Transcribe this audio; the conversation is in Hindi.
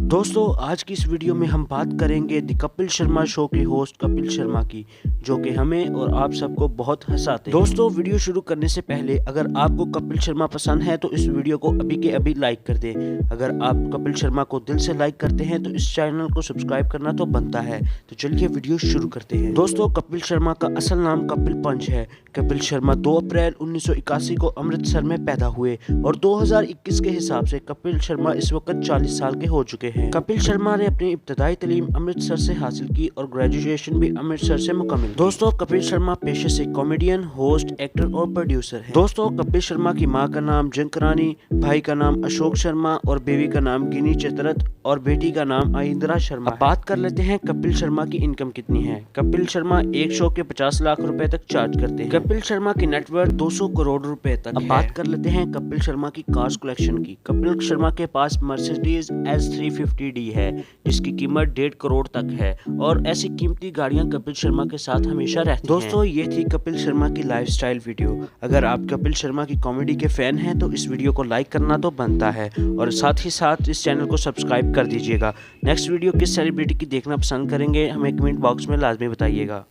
दोस्तों आज की इस वीडियो में हम बात करेंगे द कपिल शर्मा शो के होस्ट कपिल शर्मा की, जो कि हमें और आप सबको बहुत हंसाते हैं। दोस्तों वीडियो शुरू करने से पहले अगर आपको कपिल शर्मा पसंद है तो इस वीडियो को अभी के अभी लाइक कर दें। अगर आप कपिल शर्मा को दिल से लाइक करते हैं तो इस चैनल को सब्सक्राइब करना तो बनता है। तो चलिए वीडियो शुरू करते हैं। दोस्तों कपिल शर्मा का असल नाम कपिल पंच है। कपिल शर्मा 2 अप्रैल 1981 को अमृतसर में पैदा हुए और 2021 के हिसाब से कपिल शर्मा इस वक्त 40 साल के हो चुके हैं। कपिल शर्मा ने अपनी इब्तदाई तालीम अमृतसर से हासिल की और ग्रेजुएशन भी अमृतसर से मुकम्मल। दोस्तों कपिल शर्मा पेशे से कॉमेडियन, होस्ट, एक्टर और प्रोड्यूसर हैं। दोस्तों कपिल शर्मा की मां का नाम जंकरानी, भाई का नाम अशोक शर्मा और बेबी का नाम गिनी चित्रत और बेटी का नाम आइंद्रा शर्मा। बात कर लेते हैं कपिल शर्मा की इनकम कितनी है। कपिल शर्मा एक शो के 50 लाख रुपए तक चार्ज करते हैं। कपिल शर्मा की नेटवर्थ 200 करोड़ रुपए तक है। बात कर लेते हैं कपिल शर्मा की कार्स कलेक्शन की। कपिल शर्मा के पास मर्सिडीज S350D है जिसकी कीमत 1.5 करोड़ तक है और ऐसी कीमती गाड़ियां कपिल शर्मा के साथ हमेशा रहती हैं। दोस्तों ये थी कपिल शर्मा की लाइफस्टाइल वीडियो। अगर आप कपिल शर्मा की कॉमेडी के फैन हैं तो इस वीडियो को लाइक करना तो बनता है और साथ ही साथ इस चैनल को सब्सक्राइब कर दीजिएगा। नेक्स्ट वीडियो किस सेलिब्रिटी की देखना पसंद करेंगे हमें कमेंट बॉक्स में लाजमी बताइएगा।